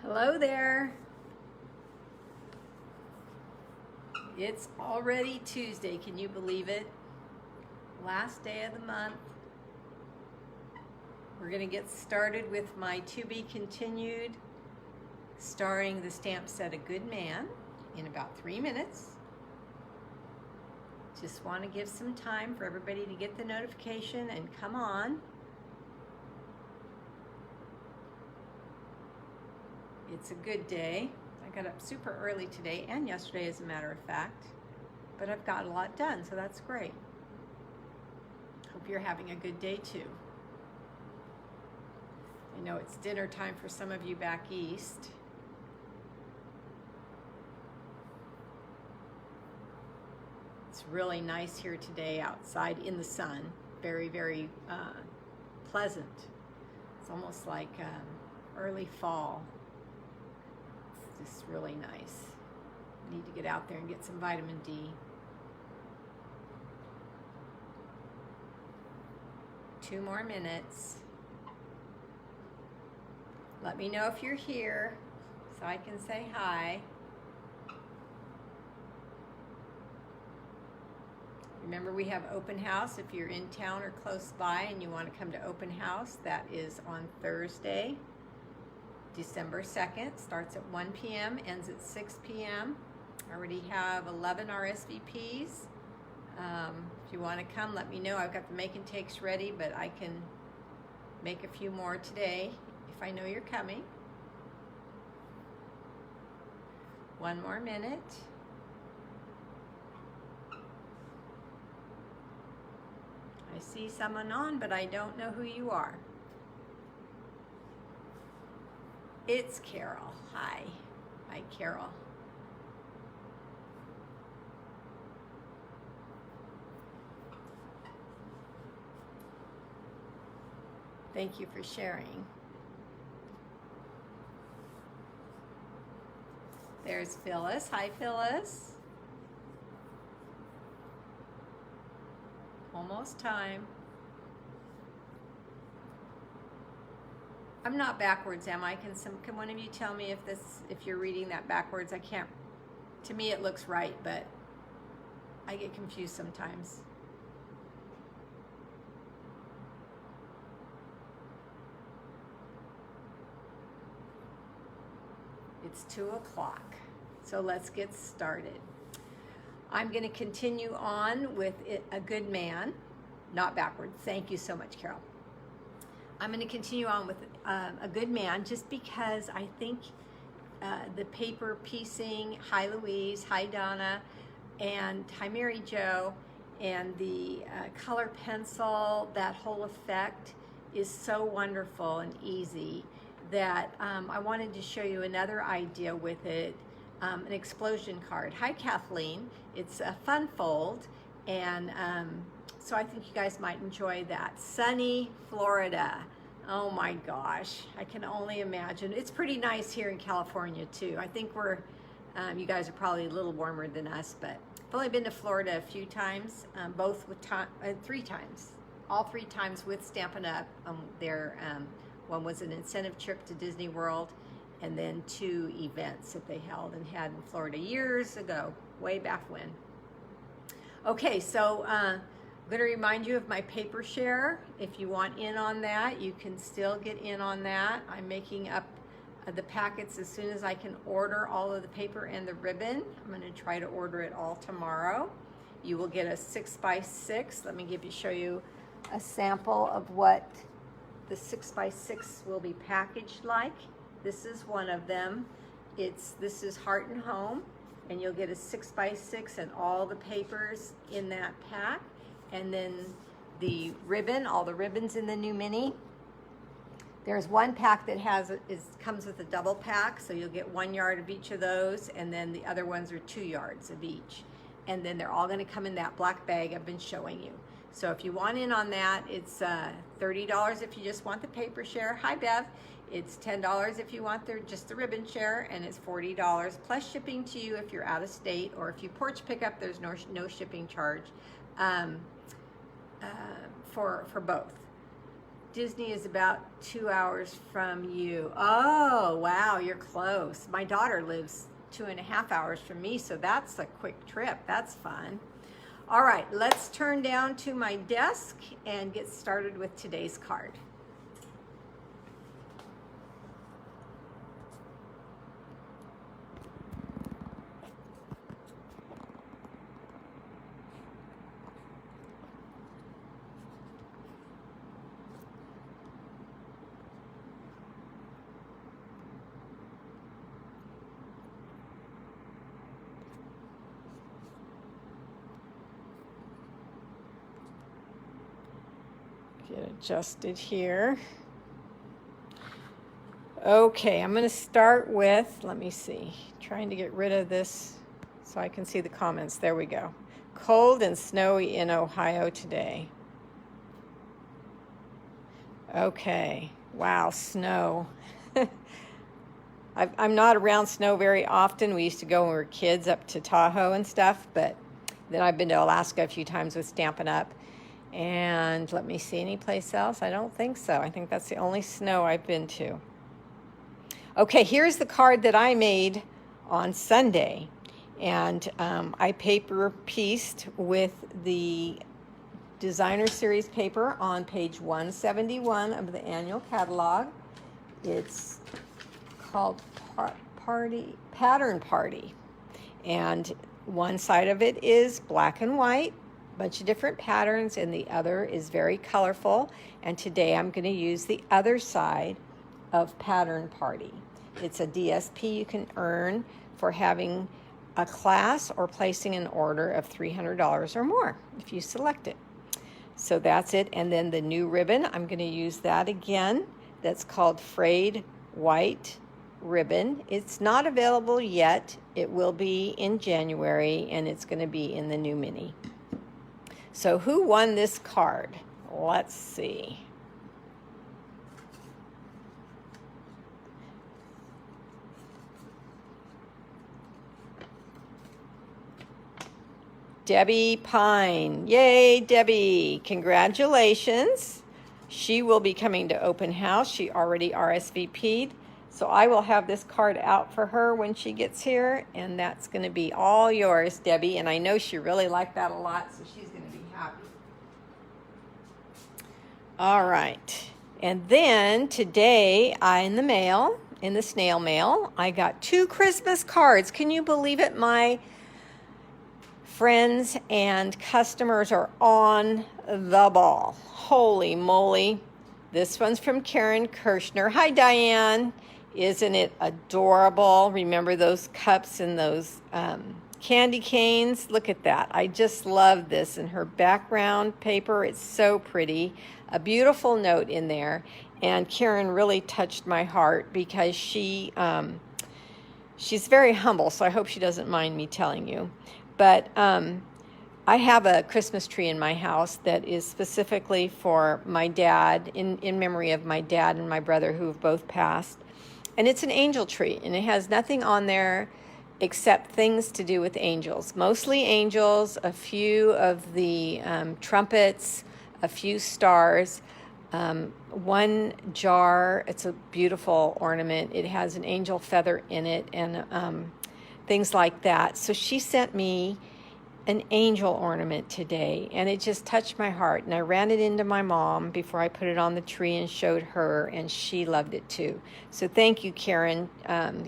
Hello there. It's already Tuesday. Can you believe it? Last day of the month. We're going to get started with my to be continued, starring the stamp set A Good Man in about 3 minutes. Just want to give some time for everybody to get the notification and come on. It's a good day. I got up super early today and yesterday, as a matter of fact, but I've got a lot done, so that's great. Hope you're having a good day too. I know it's dinner time for some of you back east. It's really nice here today outside in the sun. Very, very pleasant. It's almost like early fall. It's just really nice. Need to get out there and get some vitamin D. 2 more minutes. Let me know if you're here so I can say hi. Remember, we have open house if you're in town or close by and you want to come to open house. That is on Thursday, December 2nd. Starts at 1 p.m., ends at 6 p.m. I already have 11 RSVPs. If you want to come, let me know. I've got the make and takes ready, but I can make a few more today if I know you're coming. 1 more minute. I see someone on, but I don't know who you are. It's Carol. Hi. Hi, Carol. Thank you for sharing. There's Phyllis. Hi, Phyllis. Almost time. I'm not backwards, am I? Can one of you tell me if you're reading that backwards? I can't. To me, it looks right, but I get confused sometimes. It's 2 o'clock, so let's get started. I'm going to continue on with A Good Man, not backwards. Thank you so much, Carol. I'm going to continue on with A Good Man just because I think the paper piecing, hi Louise, hi Donna, and hi Mary Jo, and the color pencil, that whole effect is so wonderful and easy that I wanted to show you another idea with it. An explosion card. Hi Kathleen, it's a fun fold, and so I think you guys might enjoy that. Sunny Florida. Oh my gosh, I can only imagine. It's pretty nice here in California too. I think we're, you guys are probably a little warmer than us, but I've only been to Florida a few times, both with 3 times. All 3 times with Stampin' Up! One was an incentive trip to Disney World, and then 2 events that they held and had in Florida years ago, way back when. Okay, so I'm going to remind you of my paper share. If you want in on that, you can still get in on that. I'm making up the packets as soon as I can order all of the paper and the ribbon. I'm going to try to order it all tomorrow. You will get a 6x6. Let me show you a sample of what the 6x6 will be packaged like. This is one of them. This is Heart and Home, and you'll get a 6x6 and all the papers in that pack, and then the ribbon, all the ribbons in the new mini. There's one pack that comes with a double pack, so you'll get 1 yard of each of those, and then the other ones are 2 yards of each, and then they're all going to come in that black bag I've been showing you. So if you want in on that, it's $30 if you just want the paper share. Hi Bev. It's $10 if you want just the ribbon share, and it's $40 plus shipping to you if you're out of state, or if you porch pick up, there's no shipping charge for both. Disney is about 2 hours from you. Oh, wow, you're close. My daughter lives 2.5 hours from me, so that's a quick trip. That's fun. All right, let's turn down to my desk and get started with today's card. Get adjusted here. Okay, I'm going to start with, let me see, trying to get rid of this so I can see the comments. There we go. Cold and snowy in Ohio today. Okay, wow, snow. I'm not around snow very often. We used to go when we were kids up to Tahoe and stuff, but then I've been to Alaska a few times with Stampin' Up. And let me see, any place else? I don't think so. I think that's the only snow I've been to. Okay, here's the card that I made on Sunday. And I paper pieced with the Designer Series paper on page 171 of the annual catalog. It's called Pattern Party. And one side of it is black and white, bunch of different patterns, and the other is very colorful. And today I'm going to use the other side of Pattern Party. It's a DSP you can earn for having a class or placing an order of $300 or more if you select it. So that's it. And then the new ribbon, I'm going to use that again. That's called Frayed White Ribbon. It's not available yet. It will be in January, and it's going to be in the new mini. So who won this card? Let's see. Debbie Pine. Yay, Debbie. Congratulations. She will be coming to open house. She already RSVP'd. So I will have this card out for her when she gets here, and that's going to be all yours, Debbie. And I know she really liked that a lot, so she's going to be happy. All right. And then today, in the snail mail, I got 2 Christmas cards. Can you believe it? My friends and customers are on the ball. Holy moly. This one's from Karen Kirshner. Hi, Diane. Isn't it adorable? Remember those cups and those candy canes? Look at that. I just love this. And her background paper, it's so pretty. A beautiful note in there. And Karen really touched my heart because she's very humble, so I hope she doesn't mind me telling you. But I have a Christmas tree in my house that is specifically for my dad, in memory of my dad and my brother who have both passed. And it's an angel tree, and it has nothing on there except things to do with angels. Mostly angels, a few of the trumpets, a few stars, one jar. It's a beautiful ornament. It has an angel feather in it and things like that. So she sent me an angel ornament today, and it just touched my heart. And I ran it into my mom before I put it on the tree and showed her, and she loved it too. So thank you, Karen.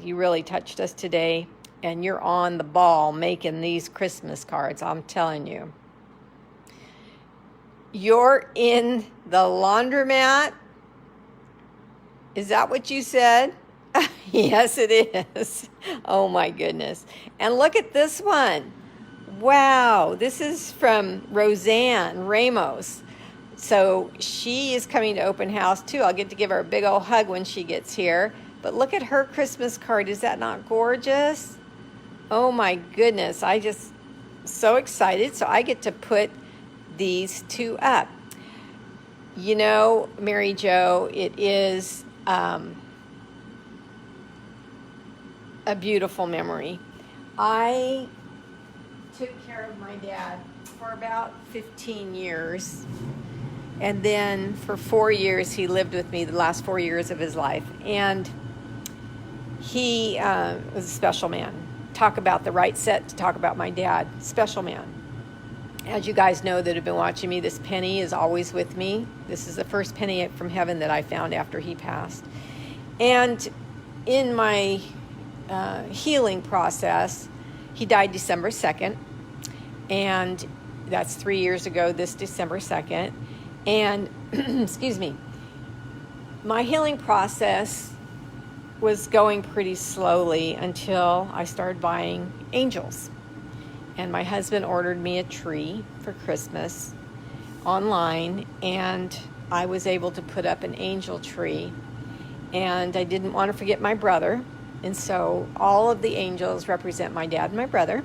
You really touched us today, and you're on the ball making these Christmas cards, I'm telling you. You're in the laundromat? Is that what you said? Yes, it is. Oh my goodness. And look at this one. Wow, this is from Roseanne Ramos. So she is coming to open house too. I'll get to give her a big old hug when she gets here. But look at her Christmas card. Is that not gorgeous? Oh my goodness. I just so excited. So I get to put these 2 up. You know, Mary Jo, it is a beautiful memory. I took care of my dad for about 15 years, And then for 4 years, he lived with me the last 4 years of his life. And he was a special man. Talk about the right set to talk about my dad. Special man. As you guys know that have been watching me, this penny is always with me. This is the first penny from heaven that I found after he passed. And in my healing process, he died December 2nd. And that's 3 years ago, this December 2nd. And, excuse me, my healing process was going pretty slowly until I started buying angels. And my husband ordered me a tree for Christmas online, and I was able to put up an angel tree. And I didn't want to forget my brother, and so all of the angels represent my dad and my brother.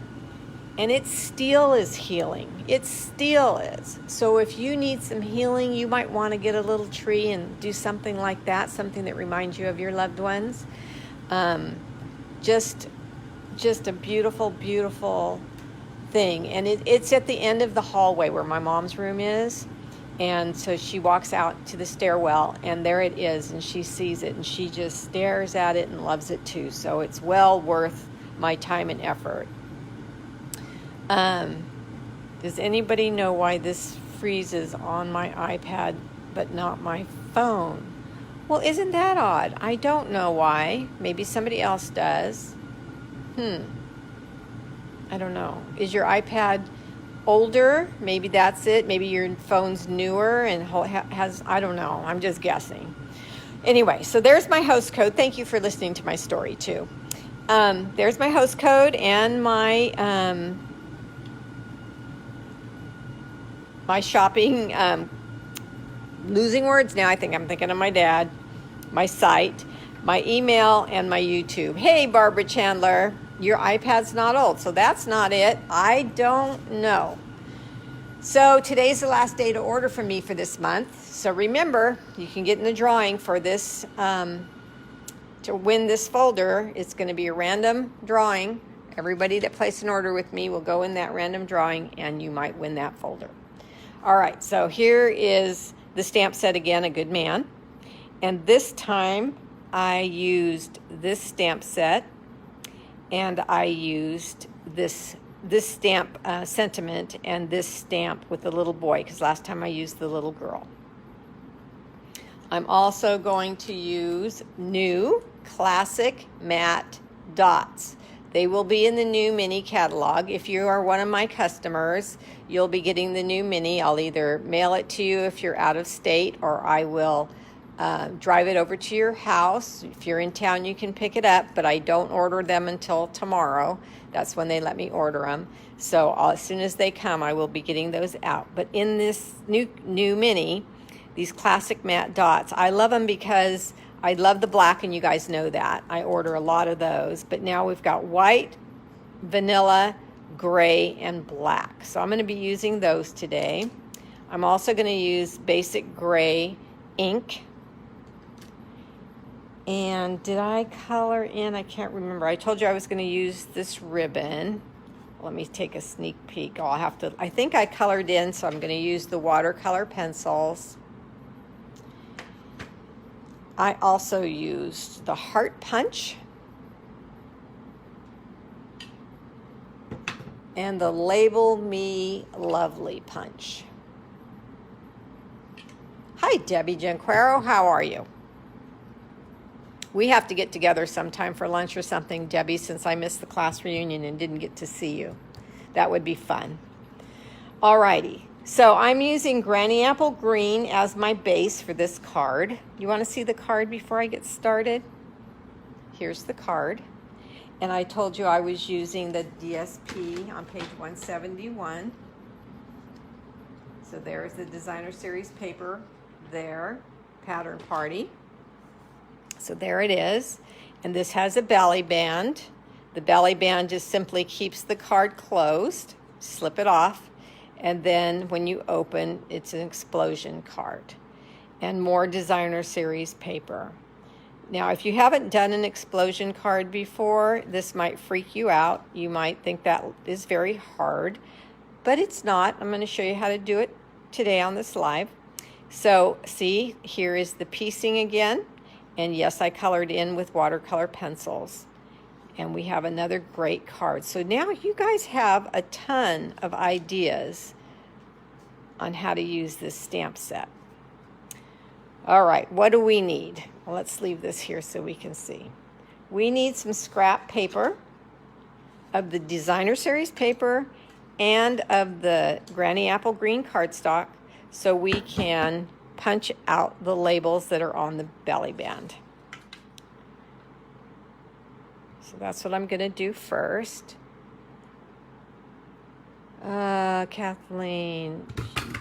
And it still is healing. It still is. So if you need some healing, you might want to get a little tree and do something like that, something that reminds you of your loved ones. Just a beautiful, beautiful thing. And it's at the end of the hallway where my mom's room is. And so she walks out to the stairwell, and there it is, and she sees it, and she just stares at it and loves it too. So it's well worth my time and effort. Does anybody know why this freezes on my iPad but not my phone? Well, isn't that odd? I don't know why. Maybe somebody else does. I don't know. Is your iPad older? Maybe that's it. Maybe your phone's newer and has, I don't know. I'm just guessing. Anyway, so there's my host code. Thank you for listening to my story too. There's my host code and my my shopping, losing words now, I think I'm thinking of my dad, my site, my email, and my YouTube. Hey, Barbara Chandler, your iPad's not old, so that's not it. I don't know. So today's the last day to order from me for this month. So remember, you can get in the drawing for this, to win this folder. It's going to be a random drawing. Everybody that placed an order with me will go in that random drawing, and you might win that folder. All right, so here is the stamp set again, A Good Man. And this time I used this stamp set, and I used this stamp sentiment and this stamp with the little boy, because last time I used the little girl. I'm also going to use new classic matte dots. They will be in the new mini catalog. If you are one of my customers, you'll be getting the new mini. I'll either mail it to you if you're out of state, or I will drive it over to your house. If you're in town, you can pick it up, but I don't order them until tomorrow. That's when they let me order them. So as soon as they come, I will be getting those out. But in this new mini, these classic matte dots, I love them because I love the black, and you guys know that. I order a lot of those. But now we've got white, vanilla, gray, and black. So I'm going to be using those today. I'm also going to use basic gray ink. And did I color in? I can't remember. I told you I was going to use this ribbon. Let me take a sneak peek. I think I colored in, so I'm going to use the watercolor pencils. I also used the Heart Punch and the Label Me Lovely Punch. Hi, Debbie Genquero. How are you? We have to get together sometime for lunch or something, Debbie, since I missed the class reunion and didn't get to see you. That would be fun. All righty. So I'm using Granny Apple Green as my base for this card. You want to see the card before I get started? Here's the card. And I told you I was using the DSP on page 171. So there's the Designer Series paper there, Pattern Party. So there it is. And this has a belly band. The belly band just simply keeps the card closed. Slip it off. And then when you open, it's an explosion card. And more Designer Series paper. Now, if you haven't done an explosion card before, this might freak you out. You might think that is very hard, but it's not. I'm going to show you how to do it today on this live. So see, here is the piecing again. And yes, I colored in with watercolor pencils. And we have another great card. So now you guys have a ton of ideas on how to use this stamp set. All right, what do we need? Well, let's leave this here so we can see. We need some scrap paper of the Designer Series paper and of the Granny Apple Green cardstock so we can punch out the labels that are on the belly band. So that's what I'm going to do first. Kathleen.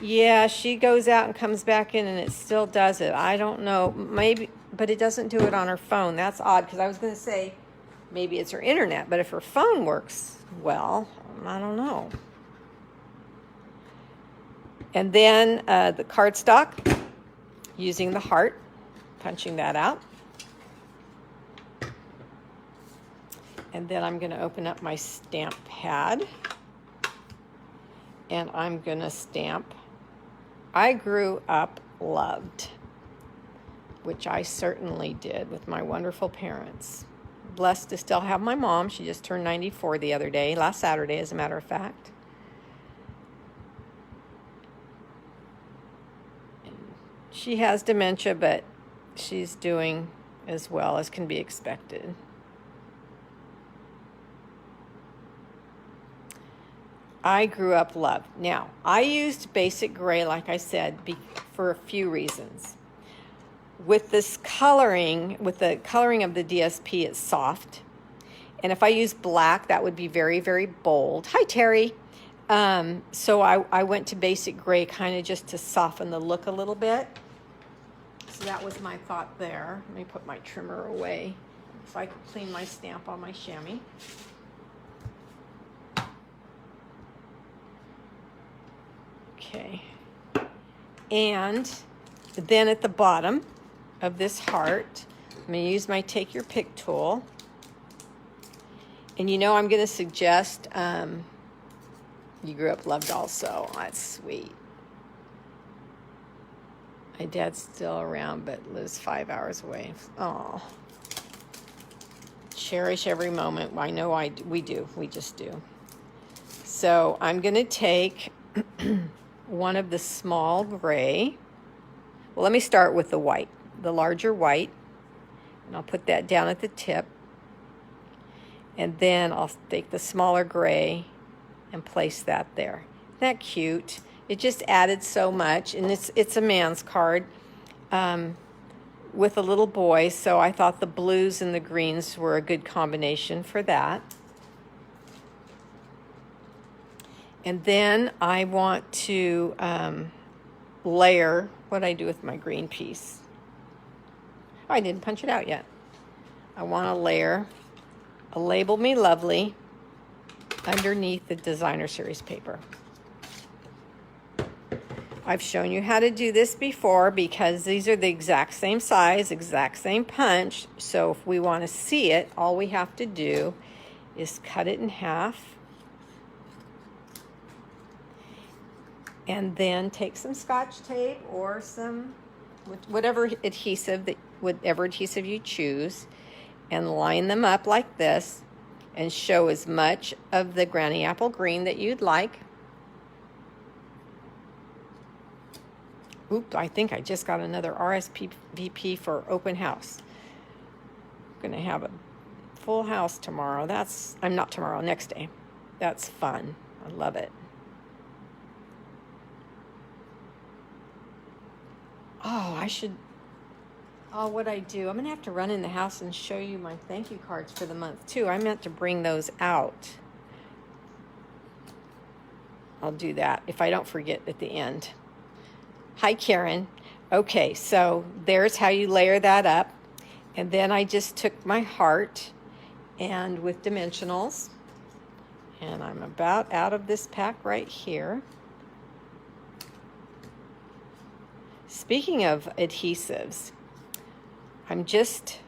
Yeah, she goes out and comes back in and it still does it. I don't know. Maybe, but it doesn't do it on her phone. That's odd because I was going to say maybe it's her internet, but if her phone works well, I don't know. And then the cardstock, using the heart, punching that out. And then I'm going to open up my stamp pad. And I'm going to stamp, I grew up loved, which I certainly did with my wonderful parents. Blessed to still have my mom. She just turned 94 the other day, last Saturday, as a matter of fact. And she has dementia, but she's doing as well as can be expected. I grew up loved. Now, I used basic gray, like I said, for a few reasons. With this coloring, with the coloring of the DSP, it's soft. And if I use black, that would be very, very bold. Hi, Terry. So I went to basic gray kind of just to soften the look a little bit. So that was my thought there. Let me put my trimmer away so I can clean my stamp on my chamois. Okay, and then at the bottom of this heart, I'm going to use my Take Your Pick tool. And you know I'm going to suggest, you grew up loved also. That's sweet. My dad's still around but lives 5 hours away. Oh, cherish every moment. I know we do. We just do. So I'm going to take one of the small gray. Well, let me start with the white, the larger white, and I'll put that down at the tip. And then I'll take the smaller gray and place that there. Isn't that cute? It just added so much, and it's a man's card with a little boy, so I thought the blues and the greens were a good combination for that. And then I want to layer what I do with my green piece. Oh, I didn't punch it out yet. I want to layer a Label Me Lovely underneath the Designer Series paper. I've shown you how to do this before because these are the exact same size, exact same punch. So if we want to see it, all we have to do is cut it in half. And then take some Scotch tape or some, whatever adhesive you choose, and line them up like this and show as much of the Granny Apple Green that you'd like. Oops, I think I just got another RSVP for open house. I'm going to have a full house tomorrow. Not tomorrow, next day. That's fun. I love it. What I do, I'm going to have to run in the house and show you my thank you cards for the month, too. I meant to bring those out. I'll do that if I don't forget at the end. Hi, Karen. Okay, so there's how you layer that up. And then I just took my heart and with dimensionals, and I'm about out of this pack right here. Speaking of adhesives, I'm just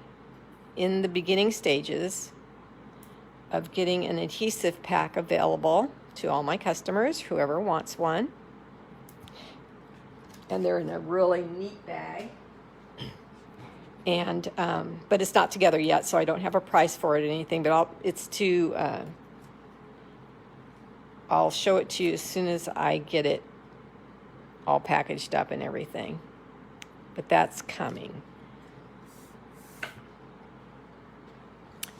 in the beginning stages of getting an adhesive pack available to all my customers, whoever wants one. And they're in a really neat bag. And, but it's not together yet, so I don't have a price for it or anything, but I'll show it to you as soon as I get it all packaged up and everything. But that's coming.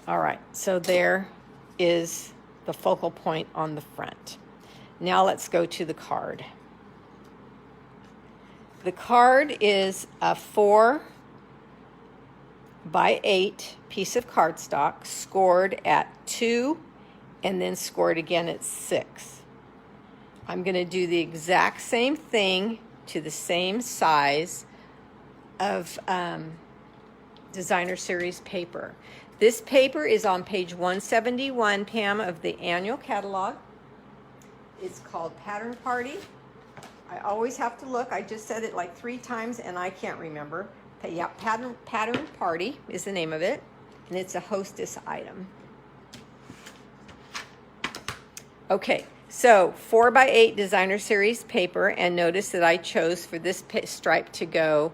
All right, so there is the focal point on the front. Now let's go to the card. The card is a 4x8 piece of cardstock scored at 2 and then scored again at 6. I'm going to do the exact same thing to the same size of designer series paper. This paper is on page 171, Pam, of the annual catalog. It's called Pattern Party. I always have to look. I just said it like 3 times and I can't remember. Yeah, Pattern Party is the name of it, and it's a hostess item. Okay, so 4x8 designer series paper, and notice that I chose for this stripe to go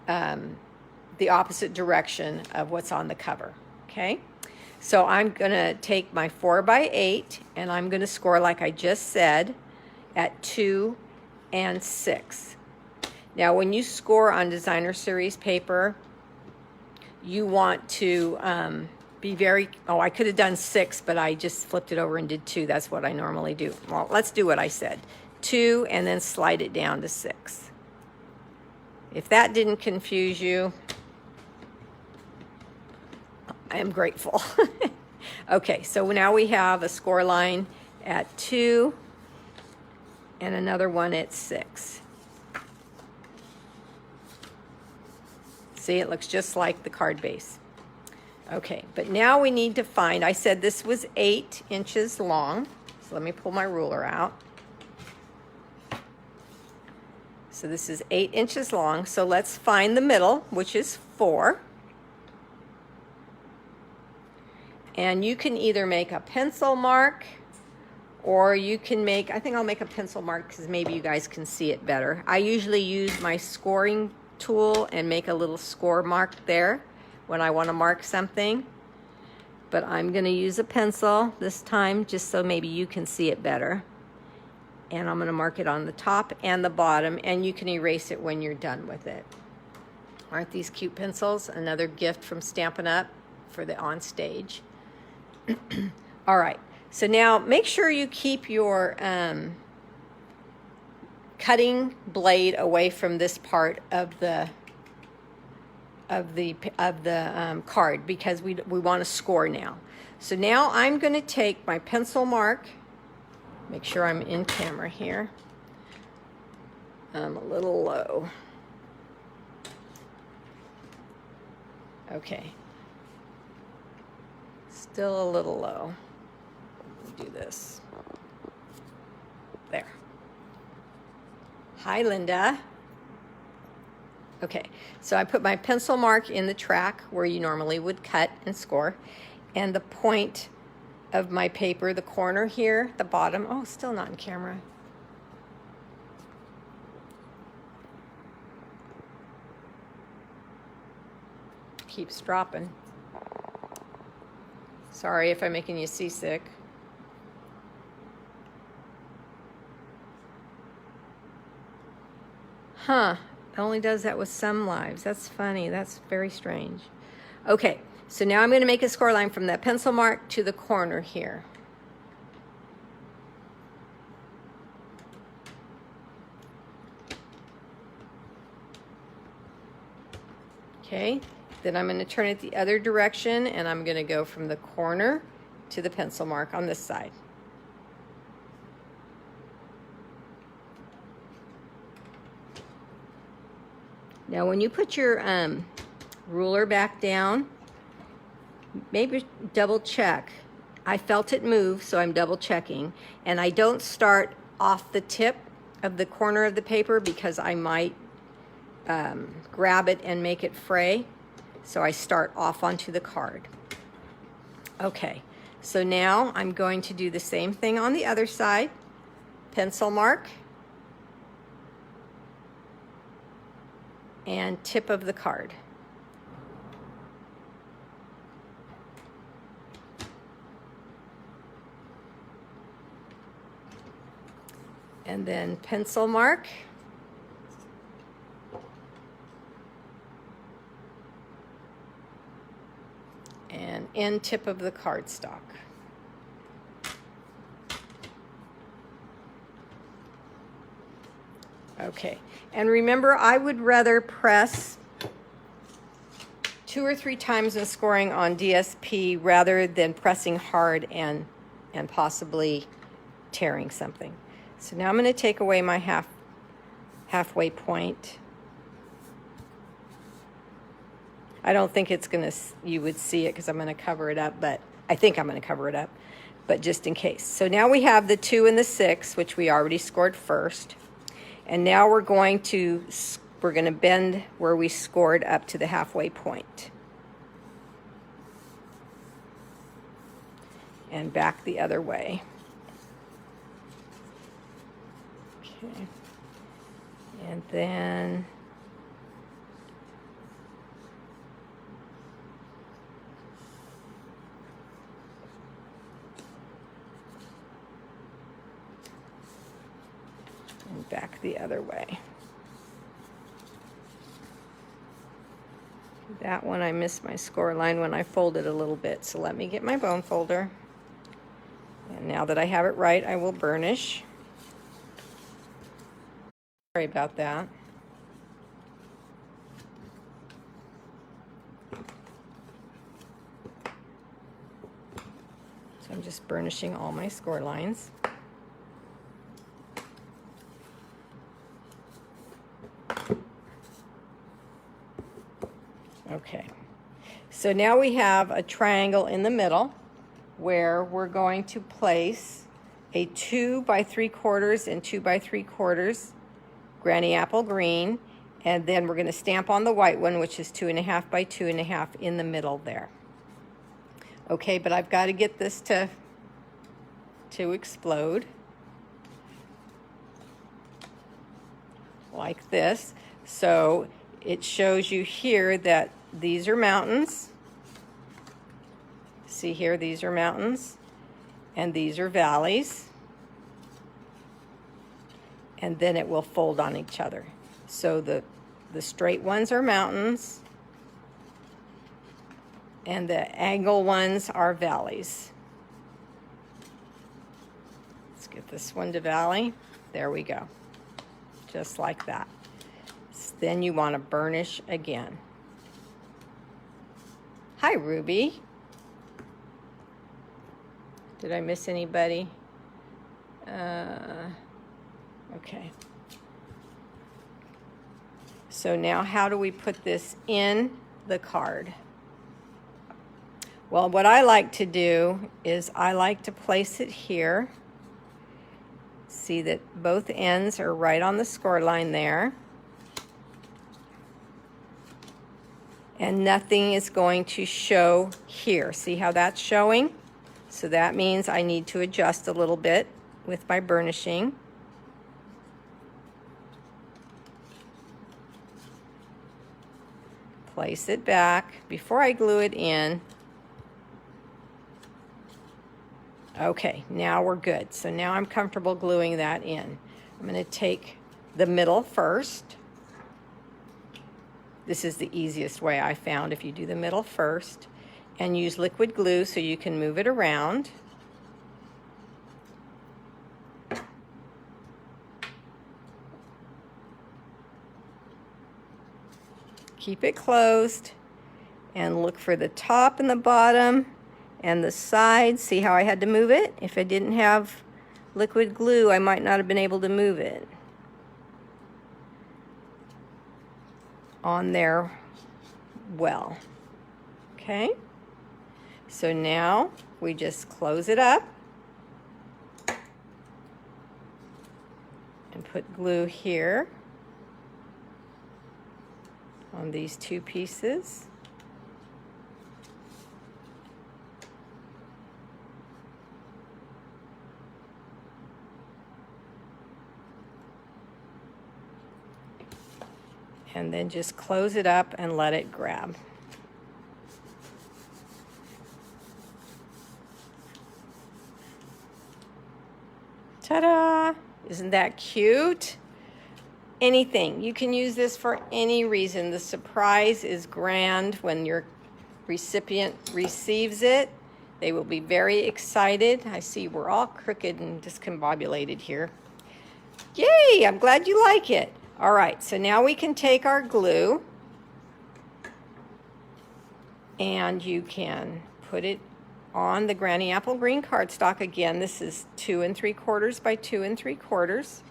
the opposite direction of what's on the cover. Okay, so I'm gonna take my 4x8 and I'm gonna score, like I just said, at 2 and 6. Now, when you score on designer series paper, you want to be very, I could have done 6, but I just flipped it over and did 2. That's what I normally do. Well, let's do what I said. 2 and then slide it down to 6. If that didn't confuse you, I am grateful. Okay, so now we have a score line at 2 and another one at 6. See, it looks just like the card base. Okay, but now we need to find, I said this was 8 inches long, so let me pull my ruler out. So this is 8 inches long, so let's find the middle, which is 4. And you can either make a pencil mark, or you can make, I think I'll make a pencil mark because maybe you guys can see it better. I usually use my scoring tool and make a little score mark there when I want to mark something. But I'm going to use a pencil this time just so maybe you can see it better. And I'm going to mark it on the top and the bottom, and you can erase it when you're done with it. Aren't these cute pencils? Another gift from Stampin' Up! For the on stage. All right, so now make sure you keep your cutting blade away from this part of the card, because we want to score now. So now I'm going to take my pencil mark. Make sure I'm in camera here. I'm a little low. Okay. Still a little low. Let me do this. There. Hi, Linda. Okay, so I put my pencil mark in the track where you normally would cut and score, and the point of my paper, the corner here, the bottom, oh, still not in camera. Keeps dropping. Sorry if I'm making you seasick. Huh, it only does that with some lives. That's funny, that's very strange. Okay, so now I'm going to make a score line from that pencil mark to the corner here. Okay, then I'm going to turn it the other direction, and I'm going to go from the corner to the pencil mark on this side. Now when you put your ruler back down, maybe double check. I felt it move, so I'm double checking. And I don't start off the tip of the corner of the paper because I might grab it and make it fray. So I start off onto the card. Okay, so now I'm going to do the same thing on the other side. Pencil mark. and tip of the card. And then pencil mark. And end tip of the cardstock. Okay, and remember, I would rather press 2 or 3 times in scoring on DSP rather than pressing hard and possibly tearing something. So now I'm going to take away my halfway point. I don't think it's going to, you would see it because I'm going to cover it up, but I think I'm going to cover it up, but just in case. So now we have the 2 and the 6, which we already scored first. And now we're going to bend where we scored up to the halfway point. And back the other way. Okay. And then and back the other way. That one I missed my score line when I folded a little bit, so let me get my bone folder. And now that I have it right, I will burnish. Sorry about that. So I'm just burnishing all my score lines. Okay, so now we have a triangle in the middle where we're going to place a 2 by 3/4 and 2 by 3/4 granny apple green, and then we're going to stamp on the white one, which is 2.5 by 2.5 in the middle there. Okay, but I've got to get this to explode like this. So it shows you here that these are mountains. See here, these are mountains, and these are valleys. And then it will fold on each other. So the straight ones are mountains, and the angle ones are valleys. Let's get this one to valley. There we go. Just like that. Then you want to burnish again. Hi, Ruby. Did I miss anybody? Okay. So now how do we put this in the card? Well, what I like to do is I like to place it here. See that both ends are right on the score line there. And nothing is going to show here. See how that's showing? So that means I need to adjust a little bit with my burnishing. Place it back before I glue it in. Okay, now we're good. So now I'm comfortable gluing that in. I'm going to take the middle first. This is the easiest way I found, if you do the middle first and use liquid glue so you can move it around. Keep it closed and look for the top and the bottom and the sides. See how I had to move it? If I didn't have liquid glue, I might not have been able to move it on there well. Okay, so now we just close it up and put glue here on these 2 pieces. And then just close it up and let it grab. Ta-da! Isn't that cute? Anything. You can use this for any reason. The surprise is grand when your recipient receives it. They will be very excited. I see we're all crooked and discombobulated here. Yay! I'm glad you like it. All right, so now we can take our glue and you can put it on the Granny Apple Green cardstock. Again, this is 2 3/4 by 2 3/4.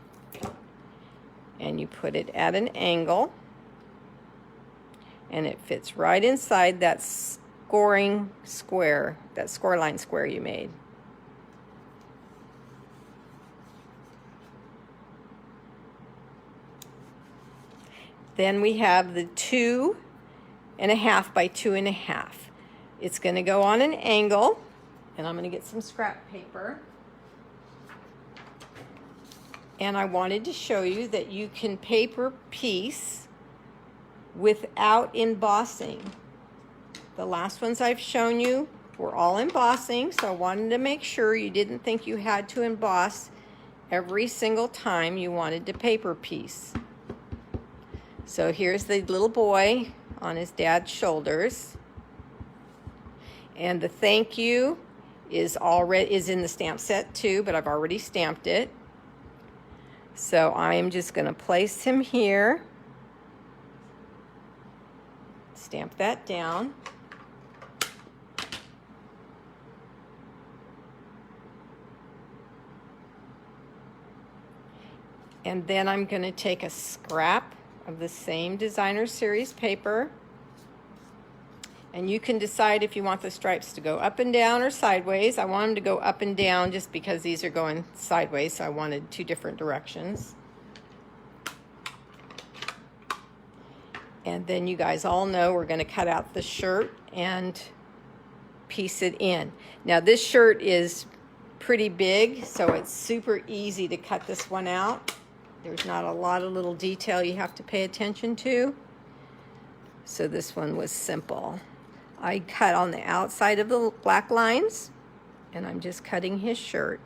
And you put it at an angle. And it fits right inside that scoring square, that score line square you made. Then we have the 2 1/2 by 2 1/2. It's going to go on an angle, and I'm going to get some scrap paper. And I wanted to show you that you can paper piece without embossing. The last ones I've shown you were all embossing, so I wanted to make sure you didn't think you had to emboss every single time you wanted to paper piece. So here's the little boy on his dad's shoulders. And the thank you is in the stamp set too, but I've already stamped it. So I'm just going to place him here. Stamp that down. And then I'm going to take a scrap of the same designer series paper. And you can decide if you want the stripes to go up and down or sideways. I want them to go up and down just because these are going sideways, so I wanted 2 different directions. And then you guys all know we're going to cut out the shirt and piece it in. Now this shirt is pretty big, so it's super easy to cut this one out. There's not a lot of little detail you have to pay attention to. So this one was simple. I cut on the outside of the black lines, and I'm just cutting his shirt.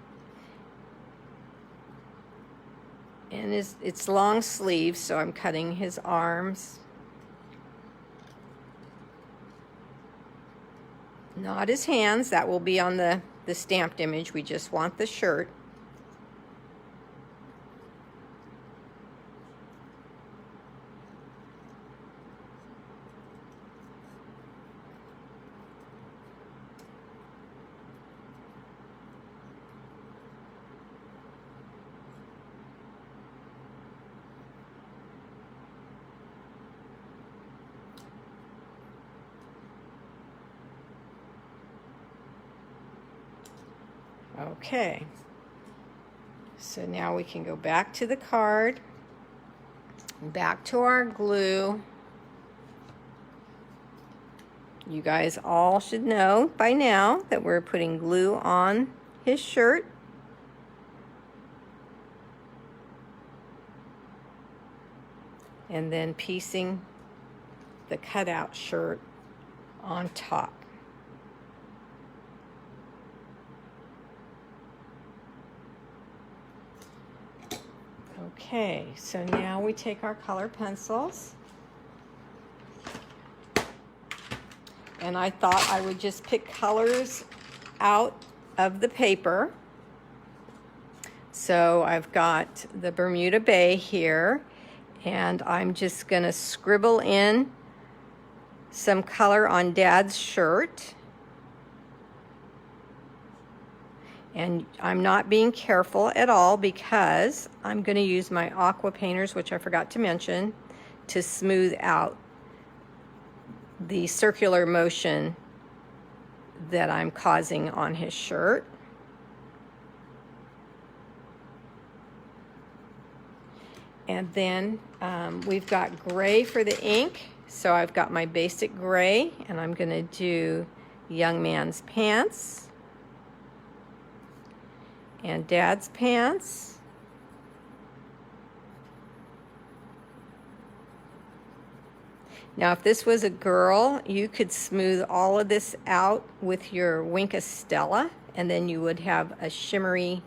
And it's long sleeves, so I'm cutting his arms. Not his hands, that will be on the stamped image. We just want the shirt. Okay, so now we can go back to the card, back to our glue. You guys all should know by now that we're putting glue on his shirt. And then piecing the cutout shirt on top. Okay, so now we take our color pencils, and I thought I would just pick colors out of the paper. So I've got the Bermuda Bay here, and I'm just going to scribble in some color on Dad's shirt. And I'm not being careful at all because I'm going to use my Aqua painters, which I forgot to mention, to smooth out the circular motion that I'm causing on his shirt. And then we've got gray for the ink. So I've got my basic gray, and I'm going to do Young Man's Pants. And Dad's pants. Now, if this was a girl, you could smooth all of this out with your Wink Stella, and then you would have a shimmery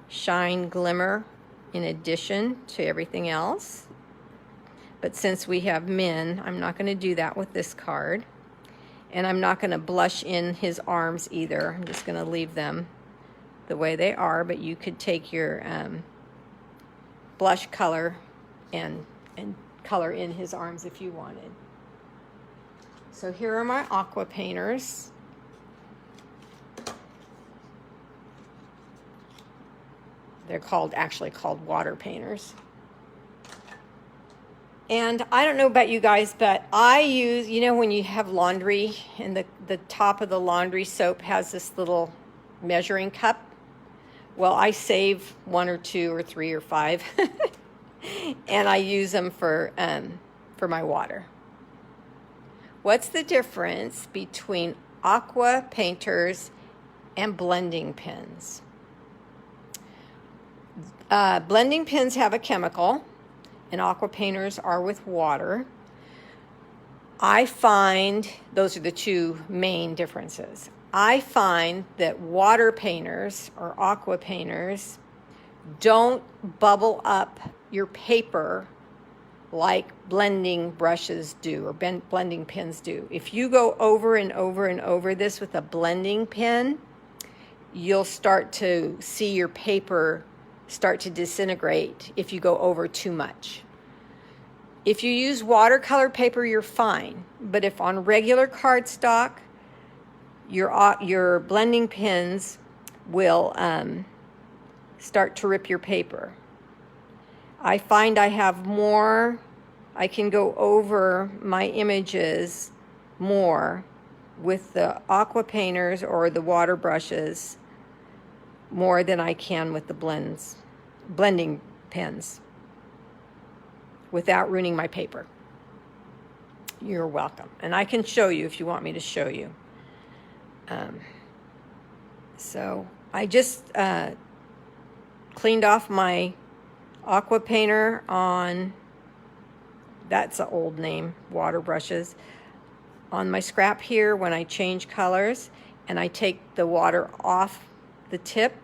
shine glimmer in addition to everything else. But since we have men, I'm not going to do that with this card. And I'm not going to blush in his arms either. I'm just going to leave them the way they are, but you could take your blush color and color in his arms if you wanted. So here are my Aqua painters. They're actually called water painters. And I don't know about you guys, but I use, you know, when you have laundry and the top of the laundry soap has this little measuring cup. Well, I save 1 or 2 or 3 or 5 and I use them for my water. What's the difference between Aqua painters and blending pens? Blending pens have a chemical, and Aqua painters are with water. I find those are the 2 main differences. I find that water painters or Aqua painters don't bubble up your paper like blending brushes do or blending pens do. If you go over and over and over this with a blending pen, you'll start to see your paper start to disintegrate if you go over too much. If you use watercolor paper, you're fine. But if on regular cardstock, your blending pens will start to rip your paper. I find I have more, I can go over my images more with the Aqua painters or the water brushes more than I can with the blending pens without ruining my paper. You're welcome. And I can show you if you want me to show you. So I just cleaned off my Aqua painter on, that's an old name, water brushes, on my scrap here when I change colors, and I take the water off the tip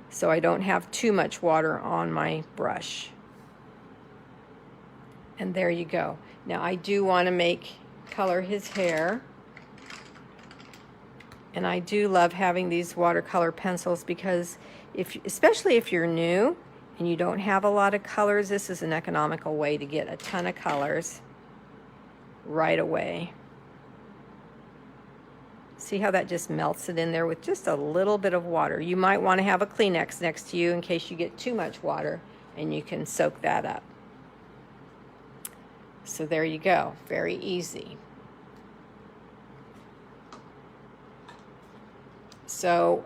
so I don't have too much water on my brush. And there you go. Now I do want to color his hair. And I do love having these watercolor pencils because especially if you're new and you don't have a lot of colors, this is an economical way to get a ton of colors right away. See how that just melts it in there with just a little bit of water. You might want to have a Kleenex next to you in case you get too much water, and you can soak that up. So there you go, very easy. So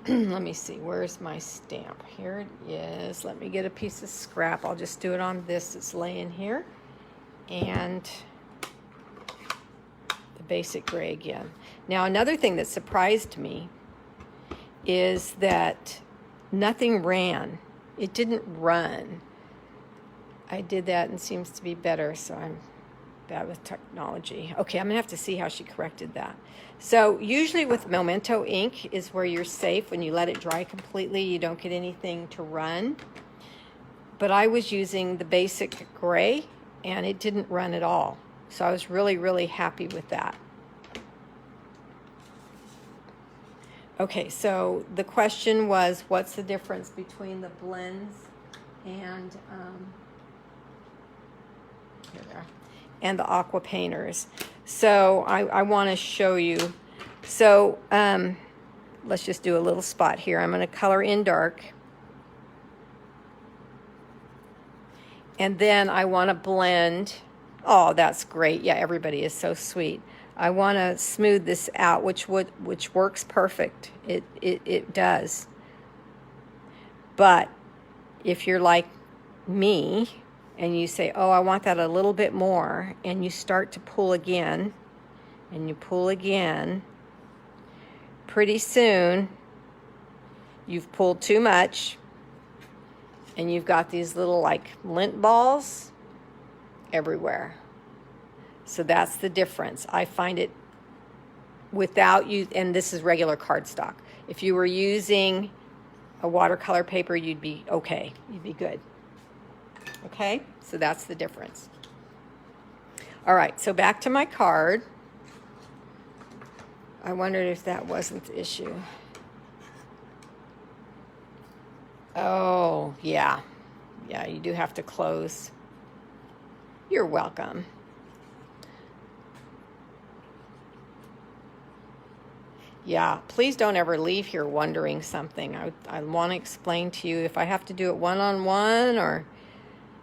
let me see, where's my stamp? Here it is. Let me get a piece of scrap. I'll just do it on this that's laying here. And the basic gray again. Now another thing that surprised me is that nothing ran. It didn't run. I did that and it seems to be better, so I'm bad with technology. Okay, I'm gonna have to see how she corrected that. So usually with Memento ink is where you're safe. When you let it dry completely, you don't get anything to run. But I was using the basic gray and it didn't run at all. So I was really, really happy with that. Okay, so the question was, what's the difference between the blends and here they are, and the Aqua painters? So I want to show you. So let's just do a little spot here. I'm going to color in dark. And then I want to blend. Oh, that's great. Yeah, everybody is so sweet. I want to smooth this out, which works perfect. It does. But if you're like me and you say, oh, I want that a little bit more, and you start to pull again, and you pull again, pretty soon you've pulled too much, and you've got these little like lint balls everywhere. So that's the difference. I find it without you, and this is regular cardstock. If you were using a watercolor paper, you'd be okay. You'd be good. Okay, so that's the difference. All right, so back to my card. I wondered if that wasn't the issue. Oh, yeah. Yeah, you do have to close. You're welcome. Yeah, please don't ever leave here wondering something. I want to explain to you if I have to do it one-on-one, or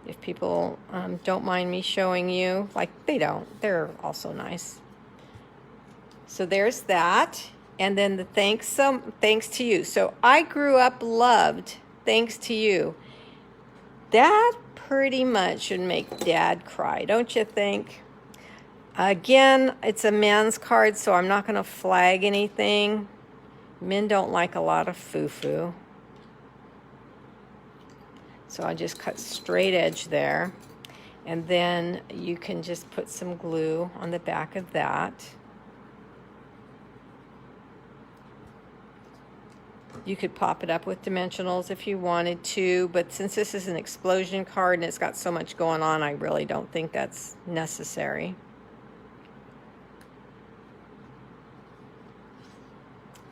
if people don't mind me showing you. Like, they don't. They're also nice. So there's that. And then the thanks to you. So I grew up loved thanks to you. That pretty much should make Dad cry, don't you think? Again, it's a man's card, so I'm not going to flag anything. Men don't like a lot of foo-foo. So I just cut straight edge there. And then you can just put some glue on the back of that. You could pop it up with dimensionals if you wanted to, but since this is an explosion card and it's got so much going on, I really don't think that's necessary.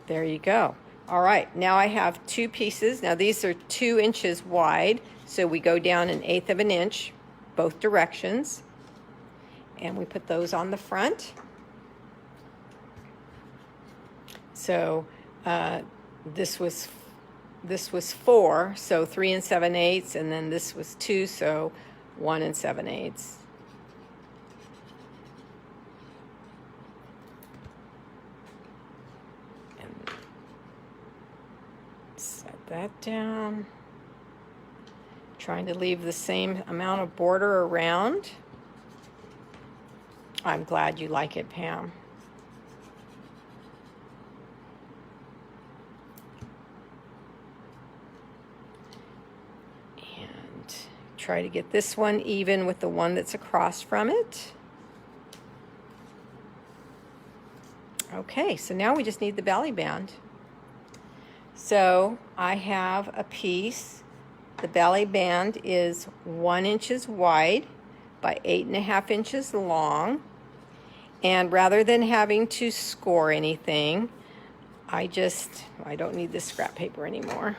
There you go. All right, now I have two pieces. Now these are 2 inches wide, so we go down 1/8 of an inch, both directions, and we put those on the front. So this was 4, so 3 7/8, and then this was 2, so 1 7/8. That down, trying to leave the same amount of border around. I'm glad you like it, Pam. And try to get this one even with the one that's across from it. Okay, so now we just need the belly band. So I have a piece. The belly band is 1 inch wide by 8.5 inches long. And rather than having to score anything, I don't need this scrap paper anymore.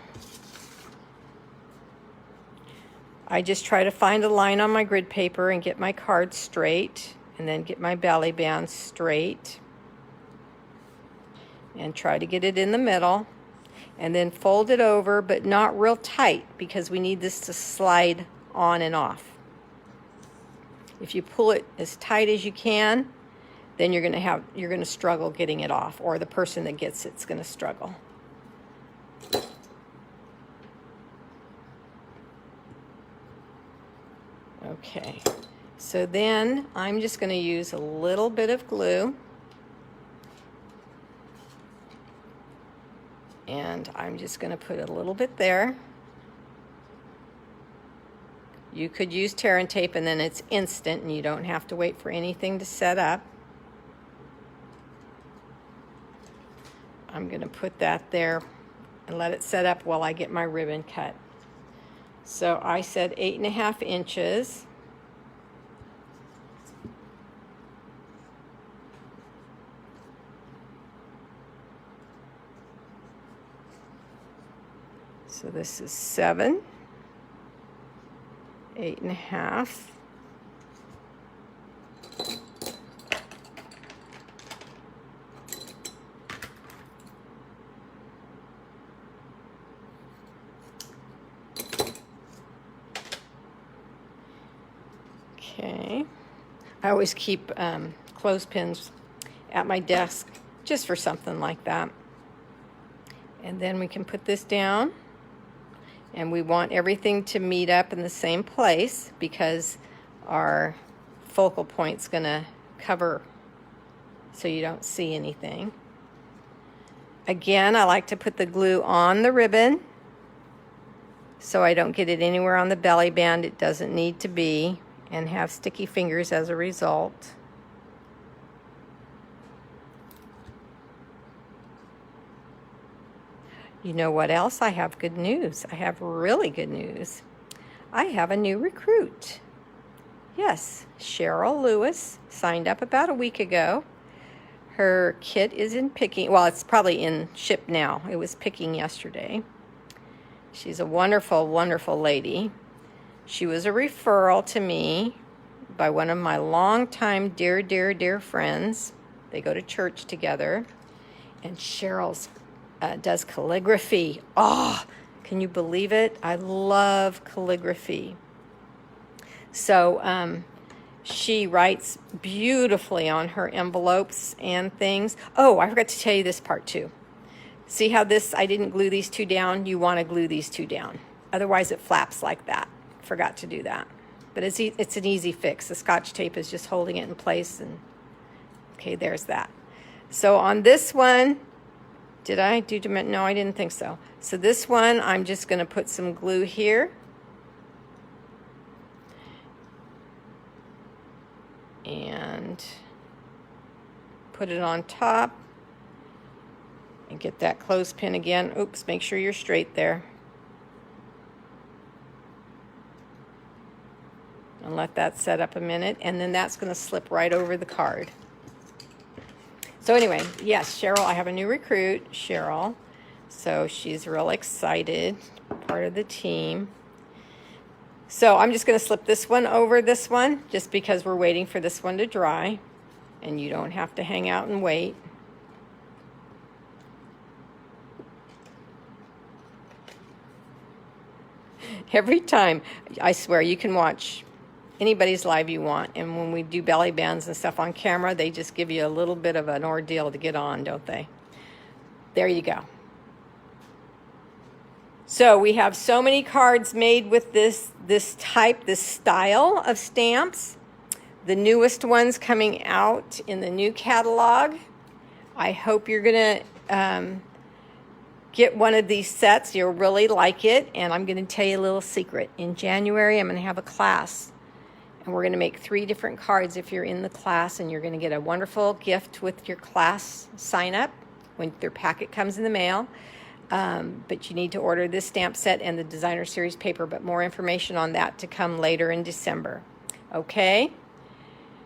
I just try to find a line on my grid paper and get my card straight, and then get my belly band straight. And try to get it in the middle. And then fold it over, but not real tight, because we need this to slide on and off. If you pull it as tight as you can, then you're going to struggle getting it off, or the person that gets it's going to struggle. Okay, so then I'm just going to use a little bit of glue. And I'm just going to put a little bit there. You could use tear and tape, and then it's instant, and you don't have to wait for anything to set up. I'm going to put that there and let it set up while I get my ribbon cut. So I said 8.5 inches. So this is 7, 8.5. Okay. I always keep clothespins at my desk just for something like that. And then we can put this down. And we want everything to meet up in the same place, because our focal point's going to cover so you don't see anything. Again, I like to put the glue on the ribbon so I don't get it anywhere on the belly band it doesn't need to be, and have sticky fingers as a result. You know what else? I have good news. I have really good news. I have a new recruit. Yes, Cheryl Lewis signed up about a week ago. Her kit is in picking. Well, it's probably in ship now. It was picking yesterday. She's a wonderful, wonderful lady. She was a referral to me by one of my longtime dear, dear, dear friends. They go to church together. And Cheryl's does calligraphy. Oh, can you believe it? I love calligraphy. So she writes beautifully on her envelopes and things. Oh, I forgot to tell you this part too. See how this, I didn't glue these two down? You want to glue these two down. Otherwise it flaps like that. Forgot to do that. But it's an easy fix. The Scotch tape is just holding it in place. And okay, there's that. So on this one, did I do dimension? No, I didn't think so. So this one, I'm just going to put some glue here. And put it on top. And get that clothespin again. Oops, make sure you're straight there. And let that set up a minute. And then that's going to slip right over the card. So anyway, yes, Cheryl, I have a new recruit, Cheryl. So she's real excited, part of the team. So I'm just going to slip this one over this one, just because we're waiting for this one to dry. And you don't have to hang out and wait. Every time, I swear, you can watch anybody's live you want, and when we do belly bands and stuff on camera, they just give you a little bit of an ordeal to get on, don't they? There you go. So we have so many cards made with this type, this style of stamps. The newest ones coming out in the new catalog. I hope you're gonna get one of these sets. You'll really like it, and I'm gonna tell you a little secret. In January, I'm gonna have a class. And we're going to make 3 different cards if you're in the class, and you're going to get a wonderful gift with your class sign up when their packet comes in the mail. But you need to order this stamp set and the designer series paper, but more information on that to come later in December. Okay?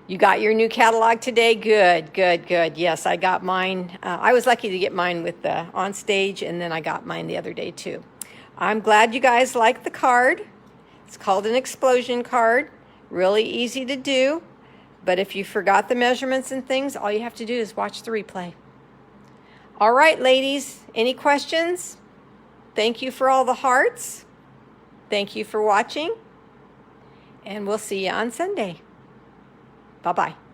You got your new catalog today? Good, good, good. Yes, I got mine. I was lucky to get mine with the On Stage, and then I got mine the other day too. I'm glad you guys like the card. It's called an explosion card. Really easy to do, but if you forgot the measurements and things, all you have to do is watch the replay. All right, ladies, any questions? Thank you for all the hearts. Thank you for watching, and we'll see you on Sunday. Bye-bye.